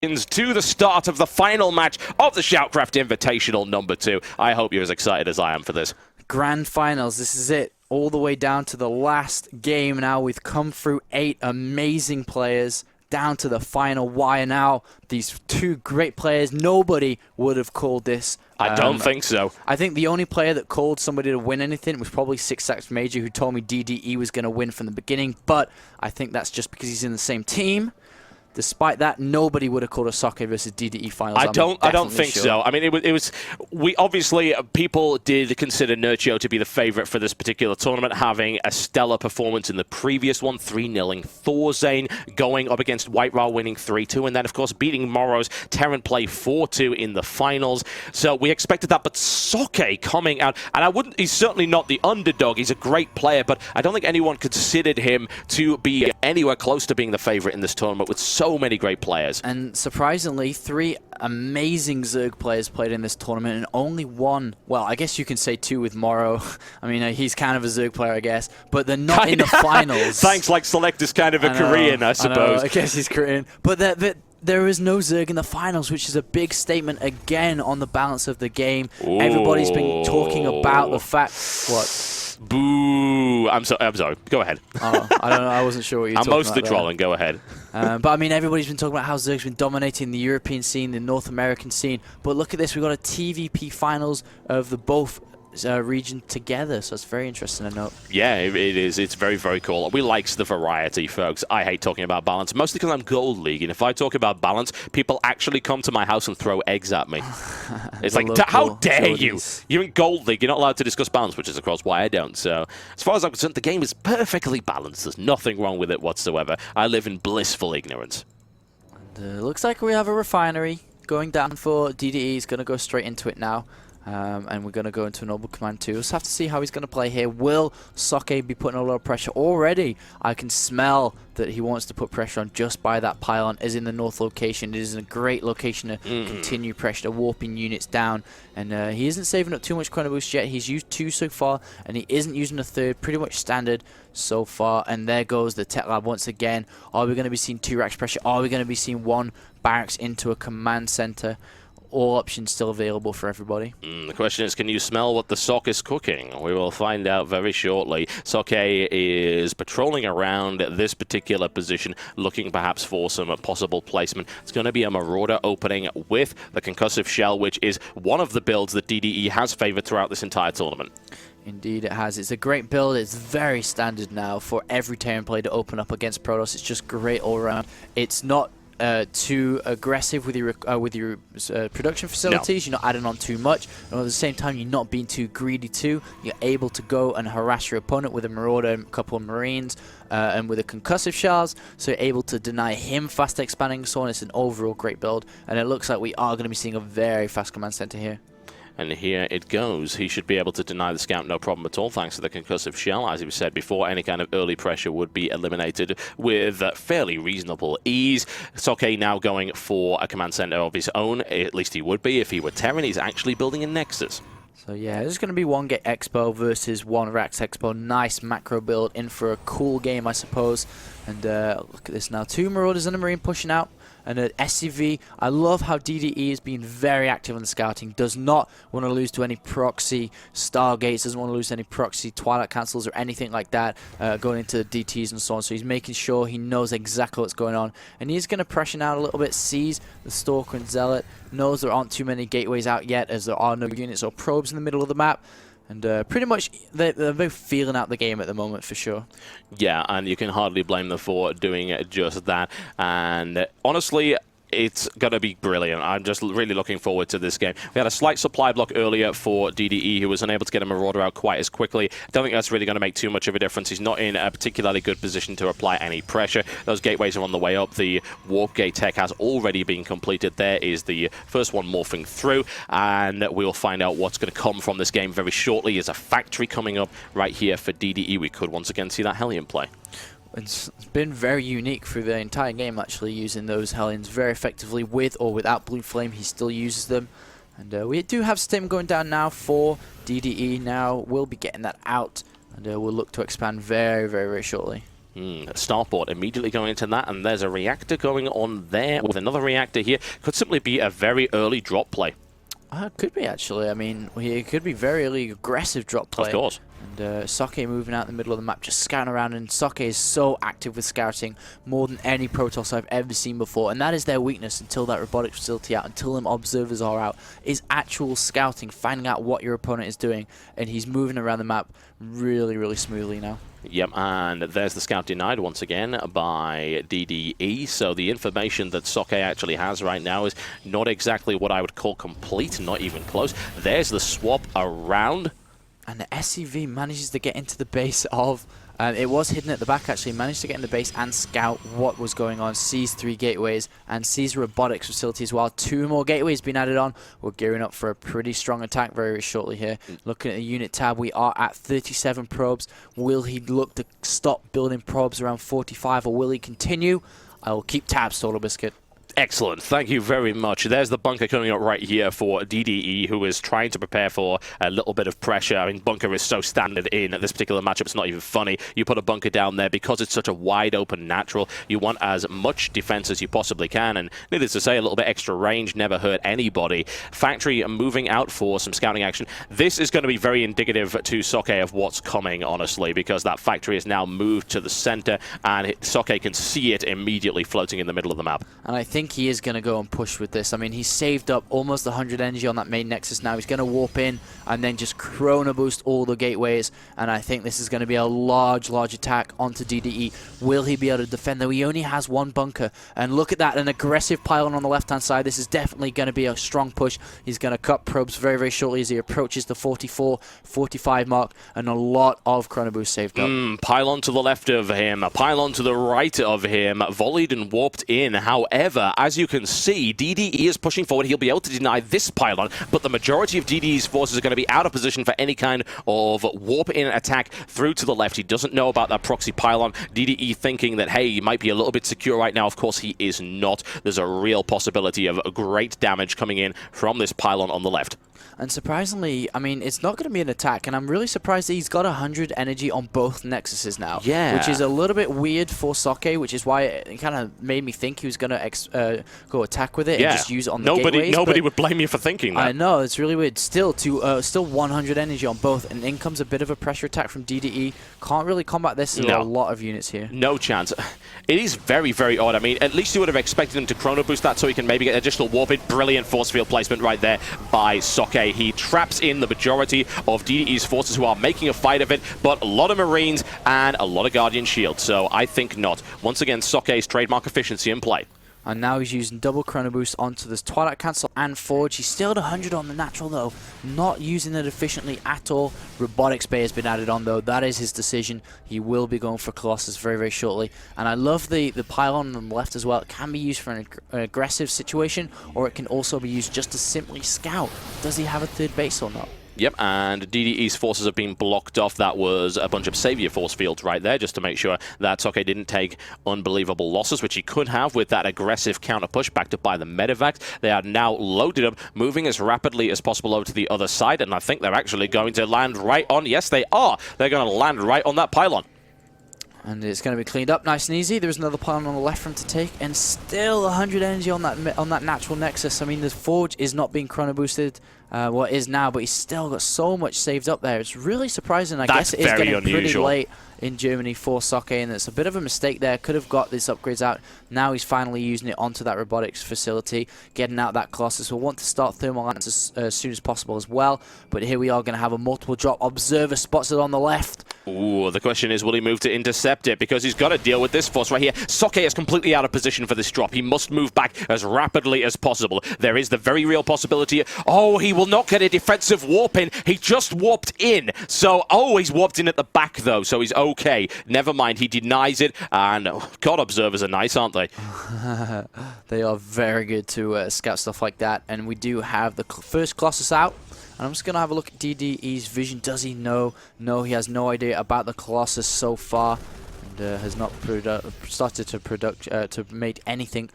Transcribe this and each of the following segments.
To the start of the final match of the SHOUTcraft Invitational number 2. I hope you're as excited as I am for this. Grand finals, this is it. All the way down to the last game now. We've come through 8 amazing players down to the final wire now. These 2 great players, nobody would have called this. I don't think so. I think the only player that called somebody to win anything was probably Sixjax Major, who told me DDE was going to win from the beginning, but I think that's just because he's in the same team. Despite that, nobody would have called a Socke versus DDE finals. I don't think so. I mean, it was. We obviously people did consider Nurcio to be the favorite for this particular tournament, having a stellar performance in the previous one, 3-0ing Thorzane, going up against White Ra, winning 3-2, and then of course beating Morrow's Terran play 4-2 in the finals. So we expected that, but Socke coming out, and he's certainly not the underdog. He's a great player, but I don't think anyone considered him to be anywhere close to being the favorite in this tournament with so many great players. And surprisingly, 3 amazing Zerg players played in this tournament, and only 1, well, I guess you can say 2 with Morrow. I mean, he's kind of a Zerg player, I guess, but they're not in the finals. Thanks, like Select is kind of a Korean, I suppose. I guess he's Korean. But there is no Zerg in the finals, which is a big statement again on the balance of the game. Ooh. Everybody's been talking about the fact... What? Boo! I'm sorry. Go ahead. Oh, I don't know. I wasn't sure what you were I'm talking about. mostly trolling. Go ahead. But I mean, everybody's been talking about how Zerg's been dominating the European scene, the North American scene. But look at this. We've got a TVP finals of the both region together, so it's very interesting to note. Yeah, it is. It's very, very cool. We like the variety, folks. I hate talking about balance, mostly because I'm Gold League, and if I talk about balance, people actually come to my house and throw eggs at me. It's like, how dare you? You're in Gold League. You're not allowed to discuss balance, which is, of course, why I don't. So, as far as I'm concerned, the game is perfectly balanced. There's nothing wrong with it whatsoever. I live in blissful ignorance. And, looks like we have a refinery going down for DDE. He's going to go straight into it now. And we're going to go into a Noble Command too. We'll just have to see how he's going to play here. Will Socke be putting a lot of pressure? Already, I can smell that he wants to put pressure on just by that pylon. Is in the north location. It is a great location to continue pressure, to warping units down. And he isn't saving up too much chrono boost yet. He's used 2 so far, and he isn't using a 3rd. Pretty much standard so far. And there goes the Tech Lab once again. Are we going to be seeing 2 racks pressure? Are we going to be seeing 1 barracks into a command center? All options still available for everybody. The question is, can you smell what the Socke is cooking? We will find out very shortly. Socke is patrolling around this particular position, looking perhaps for some possible placement. It's going to be a Marauder opening with the Concussive Shell, which is one of the builds that DDE has favored throughout this entire tournament. Indeed it has. It's a great build. It's very standard now for every Terran player to open up against Protoss. It's just great all around. It's not too aggressive with your production facilities. No. You're not adding on too much, and at the same time you're not being too greedy too. You're able to go and harass your opponent with a Marauder and a couple of Marines and with a Concussive Shells, so you're able to deny him fast expanding, so on. It's an overall great build, and it looks like we are going to be seeing a very fast command center here. And here it goes. He should be able to deny the scout no problem at all, thanks to the Concussive Shell. As we said before, any kind of early pressure would be eliminated with fairly reasonable ease. Socke now going for a command center of his own. At least he would be if he were Terran. He's actually building a Nexus. So yeah, this is going to be 1 Gate Expo versus 1 Rax Expo. Nice macro build, in for a cool game, I suppose. And look at this now. 2 Marauders and a Marine pushing out. And at SCV, I love how DDE is being very active on the scouting. Does not want to lose to any proxy Stargates. Doesn't want to lose to any proxy Twilight Cancels or anything like that going into DTs and so on. So he's making sure he knows exactly what's going on. And he's going to pressure out a little bit. Sees the Stalker and Zealot. Knows there aren't too many gateways out yet, as there are no units or probes in the middle of the map. And pretty much, they're both feeling out the game at the moment, for sure. Yeah, and you can hardly blame them for doing just that. And honestly, it's going to be brilliant. I'm just really looking forward to this game. We had a slight supply block earlier for DDE, who was unable to get a Marauder out quite as quickly. I don't think that's really going to make too much of a difference. He's not in a particularly good position to apply any pressure. Those gateways are on the way up. The Warp Gate tech has already been completed. There is the first one morphing through, and we'll find out what's going to come from this game very shortly. There's a factory coming up right here for DDE. We could once again see that Hellion play. It's been very unique through the entire game, actually, using those Hellions very effectively with or without Blue Flame. He still uses them. And we do have Stim going down now for DDE now. We'll be getting that out, and we'll look to expand very, very, very shortly. Starport immediately going into that, and there's a reactor going on there with another reactor here. Could simply be a very early drop play. It could be, actually. I mean, it could be very early aggressive drop play. Of course. And Socke moving out in the middle of the map, just scouting around, and Socke is so active with scouting, more than any Protoss I've ever seen before, and that is their weakness until that robotics facility out, until them observers are out, is actual scouting, finding out what your opponent is doing, and he's moving around the map really, really smoothly now. Yep, and there's the scout denied once again by DDE, so the information that Socke actually has right now is not exactly what I would call complete, not even close. There's the swap around. And the SCV manages to get into the base of... it was hidden at the back, actually. Managed to get in the base and scout what was going on. Sees 3 gateways and sees robotics facility as well. 2 more gateways being added on. We're gearing up for a pretty strong attack very, very shortly here. Looking at the unit tab, we are at 37 probes. Will he look to stop building probes around 45, or will he continue? I will keep tabs, TotalBiscuit. Excellent. Thank you very much. There's the bunker coming up right here for DDE, who is trying to prepare for a little bit of pressure. I mean, bunker is so standard in this particular matchup, it's not even funny. You put a bunker down there because it's such a wide open natural. You want as much defense as you possibly can, and needless to say, a little bit extra range never hurt anybody. Factory moving out for some scouting action. This is going to be very indicative to Socke of what's coming, honestly, because that factory is now moved to the center, and Socke can see it immediately floating in the middle of the map. And I think he is going to go and push with this. I mean, he's saved up almost 100 energy on that main nexus now. He's going to warp in and then just chrono boost all the gateways, and I think this is going to be a large attack onto DDE. Will he be able to defend, though? He only has 1 bunker, and look at that, an aggressive pylon on the left-hand side. This is definitely going to be a strong push. He's going to cut probes very, very shortly as he approaches the 44, 45 mark, and a lot of chrono boost saved up. Pylon to the left of him, a pylon to the right of him, volleyed and warped in. However, as you can see, DDE is pushing forward. He'll be able to deny this pylon, but the majority of DDE's forces are going to be out of position for any kind of warp-in attack through to the left. He doesn't know about that proxy pylon. DDE thinking that, hey, he might be a little bit secure right now. Of course, he is not. There's a real possibility of great damage coming in from this pylon on the left. And surprisingly, I mean, it's not going to be an attack, and I'm really surprised that he's got 100 energy on both nexuses now. Yeah. Which is a little bit weird for Socke, which is why it kind of made me think he was going to go attack with it and just use it on the gateways. Nobody would blame you for thinking that. I know, it's really weird. Still 100 energy on both, and in comes a bit of a pressure attack from DDE. Can't really combat this. There's a lot of units here. No chance. It is very, very odd. I mean, at least you would have expected him to chrono boost that so he can maybe get additional warp. Brilliant force field placement right there by Socke. He traps in the majority of DDE's forces who are making a fight of it, but a lot of Marines and a lot of Guardian Shield, so I think not. Once again, Socke's trademark efficiency in play. And now he's using double chrono boost onto this Twilight Cancel and Forge. He's still at 100 on the natural, though. Not using it efficiently at all. Robotics Bay has been added on, though. That is his decision. He will be going for Colossus very, very shortly. And I love the pylon on the left as well. It can be used for an aggressive situation, or it can also be used just to simply scout. Does he have a third base or not? Yep, and DDE's forces have been blocked off. That was a bunch of Savior force fields right there, just to make sure that Socke didn't take unbelievable losses, which he could have with that aggressive counter-push backed up by the Medivacs. They are now loaded up, moving as rapidly as possible over to the other side, and I think they're actually going to land right on... Yes, they are! They're going to land right on that pylon. And it's going to be cleaned up nice and easy. There's another pylon on the left for him to take, and still 100 energy on that natural nexus. I mean, the Forge is not being chrono boosted, well, it is now, but he's still got so much saved up there. It's really surprising. I guess it is getting pretty late in Germany for Socke, and it's a bit of a mistake there. Could have got these upgrades out. Now he's finally using it onto that robotics facility, getting out that Colossus. We'll want to start thermal lance as soon as possible as well, but here we are going to have a multiple drop. Observer spots it on the left. Ooh, the question is, will he move to intercept it? Because he's got to deal with this force right here. Socke is completely out of position for this drop. He must move back as rapidly as possible. There is the very real possibility... Oh, he will not get a defensive warp in. He just warped in. So, he's warped in at the back, though, so he's okay. Never mind, he denies it. And, God, observers are nice, aren't they? They are very good to scout stuff like that. And we do have the first Colossus out. And I'm just going to have a look at DDE's vision. Does he know? No, he has no idea about the Colossus so far. And has not started to make anything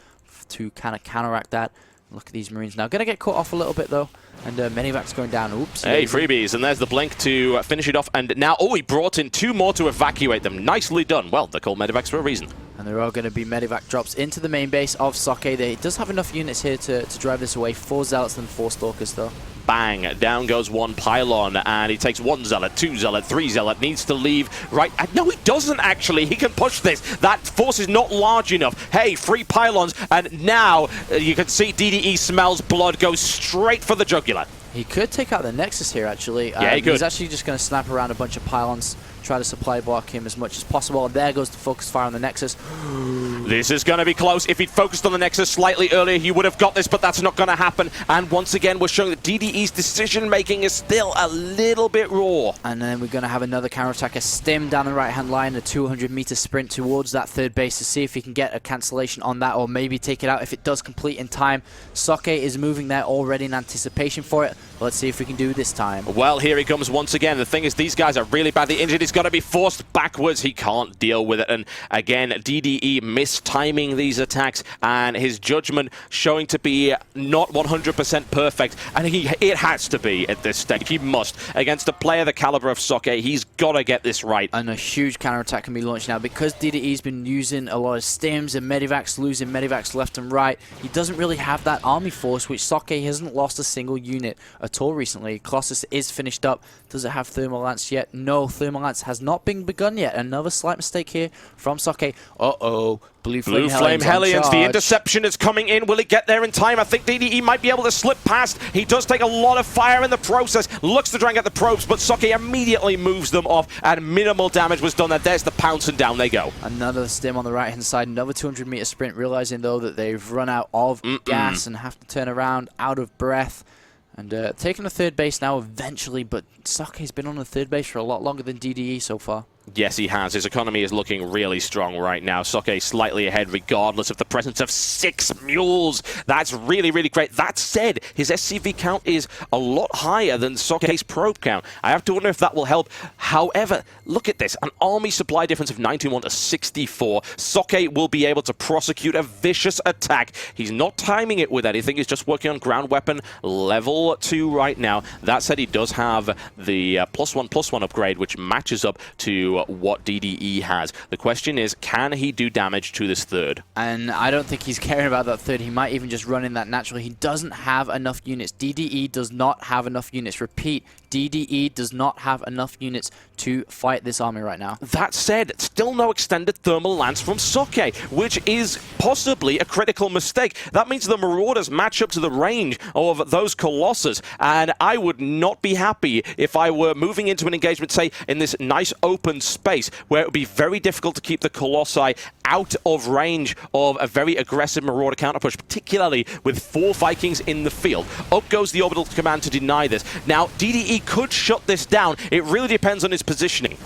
to kind of counteract that. Look at these Marines now. Going to get cut off a little bit, though. And Medivac's going down. Oops. Hey, freebies. And there's the blink to finish it off. And now, oh, he brought in 2 more to evacuate them. Nicely done. Well, they're called Medivacs for a reason. And there are going to be Medivac drops into the main base of Socke. He does have enough units here to drive this away. 4 Zealots and 4 Stalkers, though. Bang, down goes 1 pylon, and he takes 1 Zealot, 2 Zealot, 3 Zealot, needs to leave right. No, he doesn't actually. He can push this. That force is not large enough. Hey, 3 pylons, and now you can see DDE smells blood, goes straight for the jugular. He could take out the Nexus here, actually. Yeah, he could. He's actually just going to snap around a bunch of pylons, try to supply block him as much as possible. And there goes the focus fire on the Nexus. This is going to be close. If he'd focused on the Nexus slightly earlier, he would have got this, but that's not going to happen. And once again, we're showing that DDE's decision-making is still a little bit raw. And then we're going to have another counterattack, a stim down the right-hand line, a 200-meter sprint towards that third base to see if he can get a cancellation on that or maybe take it out if it does complete in time. Socke is moving there already in anticipation for it. Let's see if we can do it this time. Well, here he comes once again. The thing is, these guys are really badly injured. He's got to be forced backwards. He can't deal with it. And again, DDE mistiming these attacks, and his judgment showing to be not 100% perfect. And it has to be at this stage. He must. Against a player the caliber of Socke, he's got to get this right. And a huge counterattack can be launched now. Because DDE's been using a lot of stims and Medivacs, losing Medivacs left and right, he doesn't really have that army force, which Socke hasn't lost a single unit at all recently. Colossus is finished up. Does it have Thermal Lance yet? No, Thermal Lance has not been begun yet. Another slight mistake here from Socke. Uh-oh. Blue Flame Hellions. The interception is coming in. Will it get there in time? I think DDE might be able to slip past. He does take a lot of fire in the process. Looks to try and get the probes, but Socke immediately moves them off, and minimal damage was done there. There's the pounce, and down they go. Another stim on the right-hand side. Another 200-meter sprint, realizing, though, that they've run out of gas and have to turn around, out of breath. And taking the third base now eventually, but Socke's been on the third base for a lot longer than DDE so far. Yes, he has. His economy is looking really strong right now. Socke slightly ahead regardless of the presence of 6 mules. That's really, really great. That said, his SCV count is a lot higher than Socke's probe count. I have to wonder if that will help. However, look at this. An army supply difference of 91 to 64. Socke will be able to prosecute a vicious attack. He's not timing it with anything. He's just working on ground weapon level 2 right now. That said, he does have the +1/+1 upgrade, which matches up to what DDE has. The question is, can he do damage to this third? And I don't think he's caring about that third. He might even just run in that naturally. He doesn't have enough units. DDE does not have enough units. Repeat, DDE does not have enough units to fight this army right now. That said, still no extended thermal lance from Socke, which is possibly a critical mistake. That means the Marauders match up to the range of those Colossus, and I would not be happy if I were moving into an engagement, say, in this nice open space, where it would be very difficult to keep the Colossi out of range of a very aggressive Marauder counterpush, particularly with 4 Vikings in the field. Up goes the orbital command to deny this. Now, DDE could shut this down. It really depends on his positioning.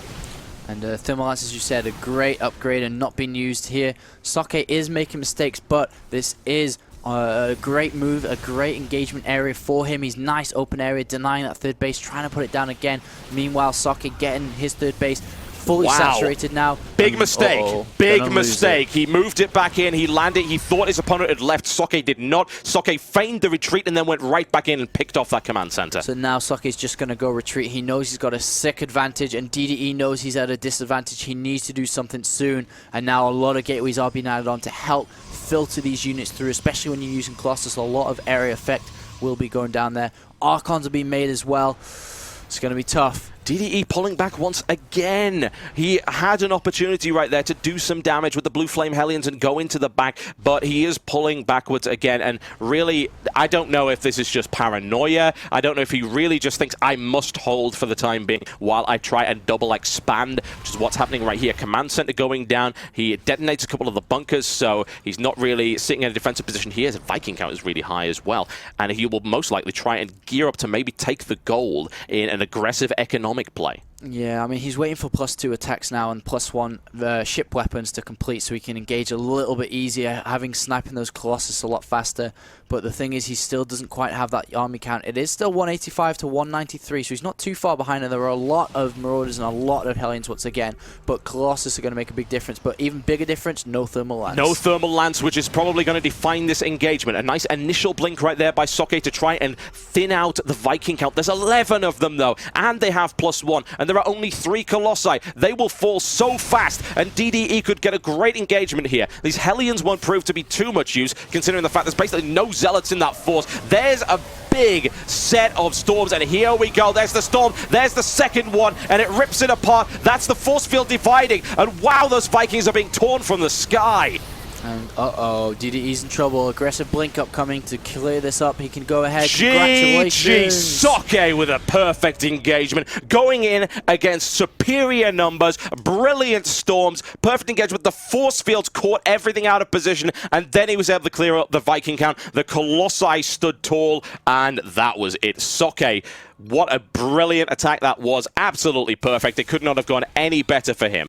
And Thermal Lance, as you said, a great upgrade and not being used here. Socke is making mistakes, but this is a great move, a great engagement area for him. He's nice open area, denying that third base, trying to put it down again. Meanwhile, Socke getting his third base fully saturated now. Big mistake. Big mistake. He moved it back in. He landed. He thought his opponent had left. Socke did not. Socke feigned the retreat and then went right back in and picked off that command center. So now Socke's just going to go retreat. He knows he's got a sick advantage, and DDE knows he's at a disadvantage. He needs to do something soon. And now a lot of gateways are being added on to help filter these units through, especially when you're using Colossus. A lot of area effect will be going down there. Archons are being made as well. It's going to be tough. DDE pulling back once again. He had an opportunity right there to do some damage with the Blue Flame Hellions and go into the back, but he is pulling backwards again. And really, I don't know if this is just paranoia. I don't know if he really just thinks, I must hold for the time being while I try and double expand, which is what's happening right here. Command center going down. He detonates a couple of the bunkers, so he's not really sitting in a defensive position here. His Viking count is really high as well. And he will most likely try and gear up to maybe take the gold in an aggressive economic play. Yeah, I mean, he's waiting for +2 attacks now and +1 ship weapons to complete so he can engage a little bit easier, having sniping those Colossus a lot faster. But the thing is, he still doesn't quite have that army count. It is still 185 to 193, so he's not too far behind, and there are a lot of Marauders and a lot of Hellions once again. But Colossus are going to make a big difference. But even bigger difference, no Thermal Lance. No Thermal Lance, which is probably going to define this engagement. A nice initial blink right there by Socke to try and thin out the Viking count. There's 11 of them, though, and they have +1, and there are only 3 Colossi. They will fall so fast, and DDE could get a great engagement here. These Hellions won't prove to be too much use, considering the fact there's basically no Zealots in that force. There's a big set of storms, and here we go. There's the storm, there's the second one, and it rips it apart. That's the force field dividing, and wow, those Vikings are being torn from the sky. And uh-oh, DDE's in trouble. Aggressive blink upcoming to clear this up. He can go ahead. GG Congratulations. Socke with a perfect engagement, going in against superior numbers, brilliant storms, perfect engagement. The force fields caught everything out of position, and then he was able to clear up the Viking count. The Colossi stood tall, and that was it. Socke, what a brilliant attack that was. Absolutely perfect. It could not have gone any better for him.